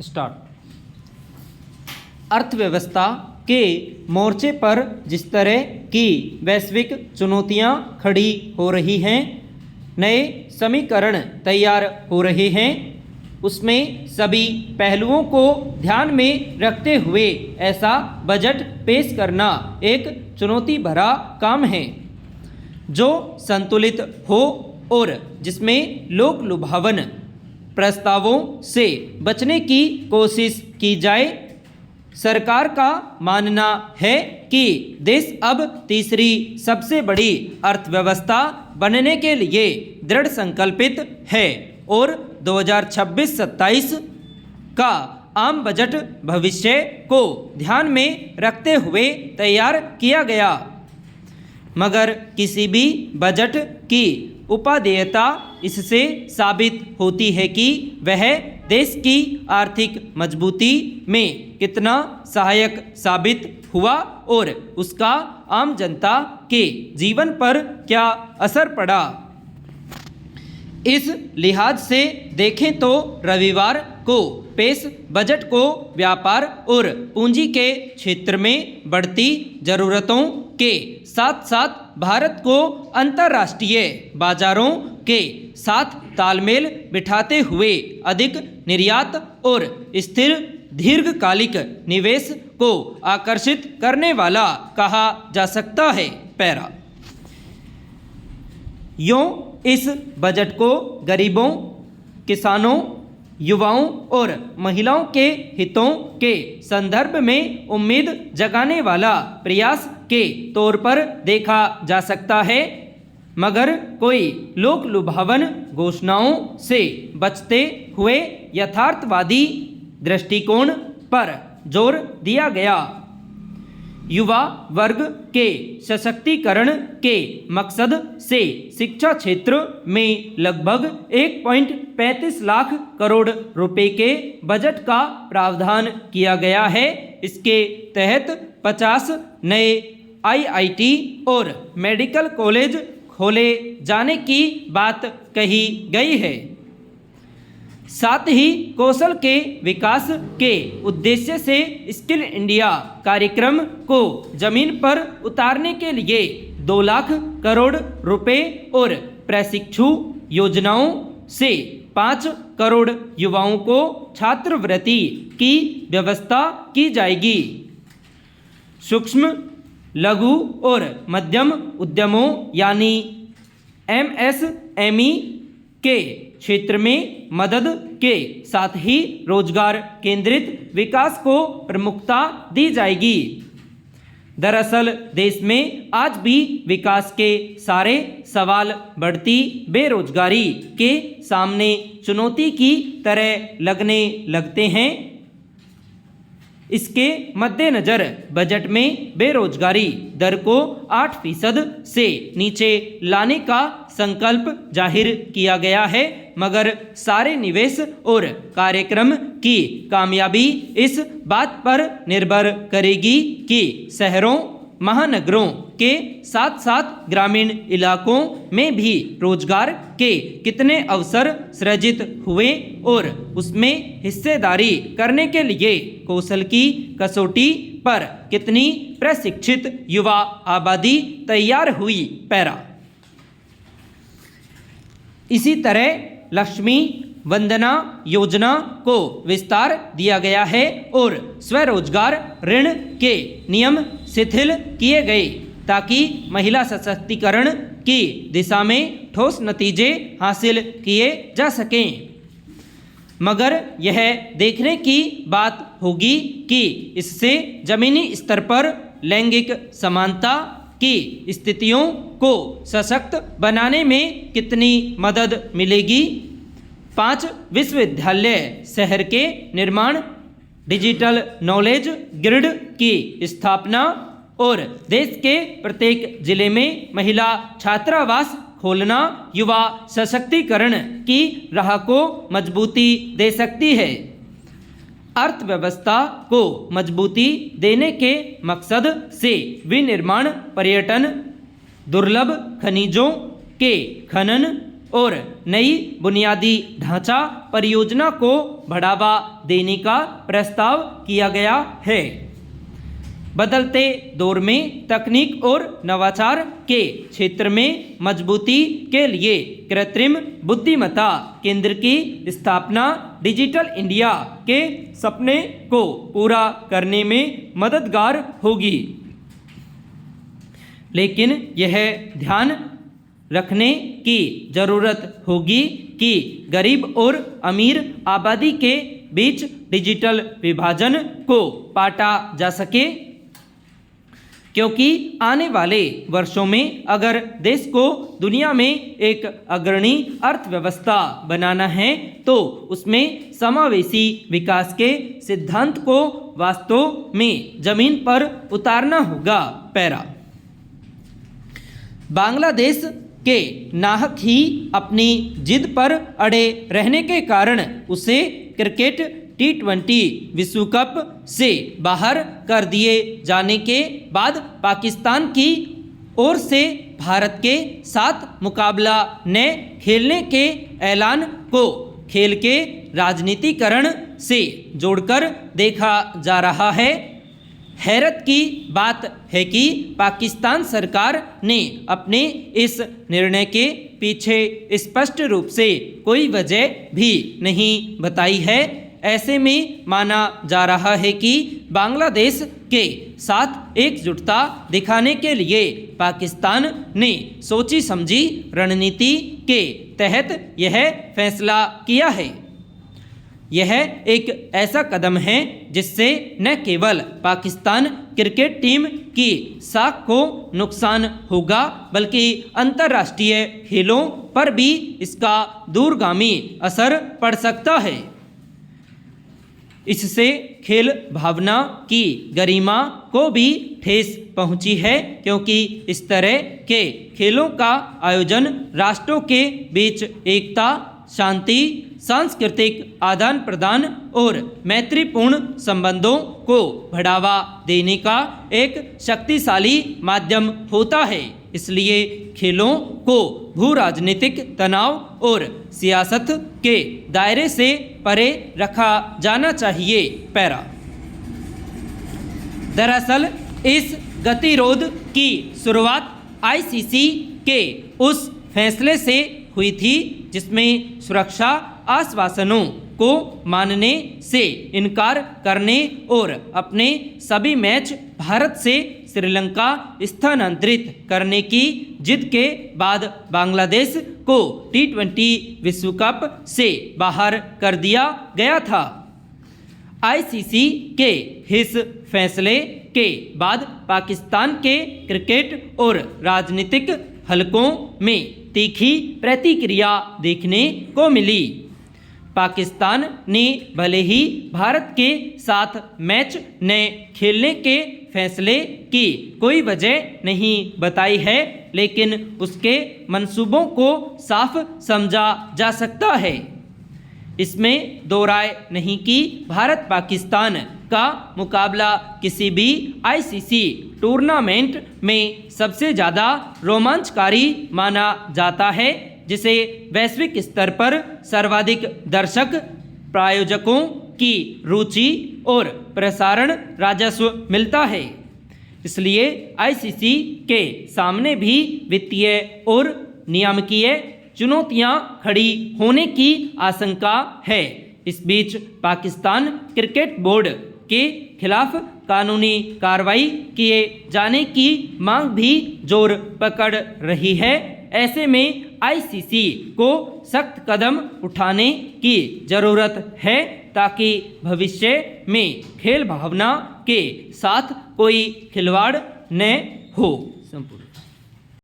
Start. अर्थव्यवस्था के मोर्चे पर जिस तरह की वैश्विक चुनौतियां खड़ी हो रही हैं, नए समीकरण तैयार हो रहे हैं, उसमें सभी पहलुओं को ध्यान में रखते हुए ऐसा बजट पेश करना एक चुनौती भरा काम है जो संतुलित हो और जिसमें लोक लुभावन प्रस्तावों से बचने की कोशिश की जाए। सरकार का मानना है कि देश अब तीसरी सबसे बड़ी अर्थव्यवस्था बनने के लिए दृढ़ संकल्पित है और 2026-27 का आम बजट भविष्य को ध्यान में रखते हुए तैयार किया गया, मगर किसी भी बजट की उपादेयता इससे साबित होती है कि वह देश की आर्थिक मजबूती में कितना सहायक साबित हुआ और उसका आम जनता के जीवन पर क्या असर पड़ा। इस लिहाज से देखें तो रविवार को पेश बजट को व्यापार और पूंजी के क्षेत्र में बढ़ती जरूरतों के साथ साथ भारत को अंतर्राष्ट्रीय बाजारों के साथ तालमेल बिठाते हुए अधिक निर्यात और स्थिर दीर्घकालिक निवेश को आकर्षित करने वाला कहा जा सकता है। पैरा यूं इस बजट को गरीबों, किसानों, युवाओं और महिलाओं के हितों के संदर्भ में उम्मीद जगाने वाला प्रयास के तौर पर देखा जा सकता है, मगर कोई लोक लुभावन घोषणाओं से बचते हुए यथार्थवादी दृष्टिकोण पर जोर दिया गया। युवा वर्ग के सशक्तिकरण के मकसद से शिक्षा क्षेत्र में लगभग 1.35 लाख करोड़ रुपए के बजट का प्रावधान किया गया है। इसके तहत 50 नए IIT और मेडिकल कॉलेज खोले जाने की बात कही गई है। साथ ही कौशल के विकास के उद्देश्य से स्किल इंडिया कार्यक्रम को जमीन पर उतारने के लिए 2 लाख करोड़ रुपए और प्रशिक्षु योजनाओं से 5 करोड़ युवाओं को छात्रवृत्ति की व्यवस्था की जाएगी। सूक्ष्म, लघु और मध्यम उद्यमों यानी MSME के क्षेत्र में मदद के साथ ही रोजगार केंद्रित विकास को प्रमुखता दी जाएगी। दरअसल देश में आज भी विकास के सारे सवाल बढ़ती बेरोजगारी के सामने चुनौती की तरह लगने लगते हैं। इसके मद्देनज़र बजट में बेरोजगारी दर को 8% से नीचे लाने का संकल्प जाहिर किया गया है, मगर सारे निवेश और कार्यक्रम की कामयाबी इस बात पर निर्भर करेगी कि शहरों, महानगरों के साथ साथ ग्रामीण इलाकों में भी रोजगार के कितने अवसर सृजित हुए और उसमें हिस्सेदारी करने के लिए कौशल की कसौटी पर कितनी प्रशिक्षित युवा आबादी तैयार हुई। पैरा इसी तरह लक्ष्मी वंदना योजना को विस्तार दिया गया है और स्वरोजगार ऋण के नियम शिथिल किए गए ताकि महिला सशक्तिकरण की दिशा में ठोस नतीजे हासिल किए जा सकें। मगर यह देखने की बात होगी कि इससे जमीनी स्तर पर लैंगिक समानता की स्थितियों को सशक्त बनाने में कितनी मदद मिलेगी। 5 विश्वविद्यालय शहर के निर्माण, डिजिटल नॉलेज ग्रिड की स्थापना और देश के प्रत्येक जिले में महिला छात्रावास खोलना युवा सशक्तिकरण की राह को मजबूती दे सकती है। अर्थव्यवस्था को मजबूती देने के मकसद से विनिर्माण, पर्यटन, दुर्लभ खनिजों के खनन, और नई बुनियादी ढांचा परियोजना को बढ़ावा देने का प्रस्ताव किया गया है। बदलते दौर में तकनीक और नवाचार के क्षेत्र में मजबूती के लिए कृत्रिम बुद्धिमत्ता केंद्र की स्थापना डिजिटल इंडिया के सपने को पूरा करने में मददगार होगी। लेकिन यह ध्यान रखने की ज़रूरत होगी कि गरीब और अमीर आबादी के बीच डिजिटल विभाजन को पाटा जा सके, क्योंकि आने वाले वर्षों में अगर देश को दुनिया में एक अग्रणी अर्थव्यवस्था बनाना है तो उसमें समावेशी विकास के सिद्धांत को वास्तव में जमीन पर उतारना होगा। पैरा बांग्लादेश के नाहक ही अपनी जिद पर अड़े रहने के कारण उसे क्रिकेट T20 विश्व कप से बाहर कर दिए जाने के बाद पाकिस्तान की ओर से भारत के साथ मुकाबला न खेलने के ऐलान को खेल के राजनीतिकरण से जोड़कर देखा जा रहा है। हैरत की बात है कि पाकिस्तान सरकार ने अपने इस निर्णय के पीछे स्पष्ट रूप से कोई वजह भी नहीं बताई है। ऐसे में माना जा रहा है कि बांग्लादेश के साथ एकजुटता दिखाने के लिए पाकिस्तान ने सोची समझी रणनीति के तहत यह फैसला किया है। यह एक ऐसा कदम है जिससे न केवल पाकिस्तान क्रिकेट टीम की साख को नुकसान होगा बल्कि अंतर्राष्ट्रीय खेलों पर भी इसका दूरगामी असर पड़ सकता है। इससे खेल भावना की गरिमा को भी ठेस पहुंची है, क्योंकि इस तरह के खेलों का आयोजन राष्ट्रों के बीच एकता, शांति, सांस्कृतिक आदान प्रदान और मैत्रीपूर्ण संबंधों को बढ़ावा देने का एक शक्तिशाली माध्यम होता है। इसलिए खेलों को भू राजनीतिक तनाव और सियासत के दायरे से परे रखा जाना चाहिए। पैरा दरअसल इस गतिरोध की शुरुआत आईसीसी के उस फैसले से हुई थी जिसमें सुरक्षा आश्वासनों को मानने से इनकार करने और अपने सभी मैच भारत से श्रीलंका स्थानांतरित करने की जिद के बाद बांग्लादेश को T20 विश्व कप से बाहर कर दिया गया था। आईसीसी के इस फैसले के बाद पाकिस्तान के क्रिकेट और राजनीतिक हलकों में तीखी प्रतिक्रिया देखने को मिली। पाकिस्तान ने भले ही भारत के साथ मैच न खेलने के फैसले की कोई वजह नहीं बताई है, लेकिन उसके मंसूबों को साफ समझा जा सकता है। इसमें दो राय नहीं कि भारत पाकिस्तान का मुकाबला किसी भी आईसीसी टूर्नामेंट में सबसे ज़्यादा रोमांचकारी माना जाता है, जिसे वैश्विक स्तर पर सर्वाधिक दर्शक, प्रायोजकों की रुचि और प्रसारण राजस्व मिलता है। इसलिए आईसीसी के सामने भी वित्तीय और नियामकीय चुनौतियां खड़ी होने की आशंका है। इस बीच पाकिस्तान क्रिकेट बोर्ड के खिलाफ कानूनी कार्रवाई किए जाने की मांग भी जोर पकड़ रही है। ऐसे में आईसीसी को सख्त कदम उठाने की ज़रूरत है ताकि भविष्य में खेल भावना के साथ कोई खिलवाड़ न हो। संपूर्ण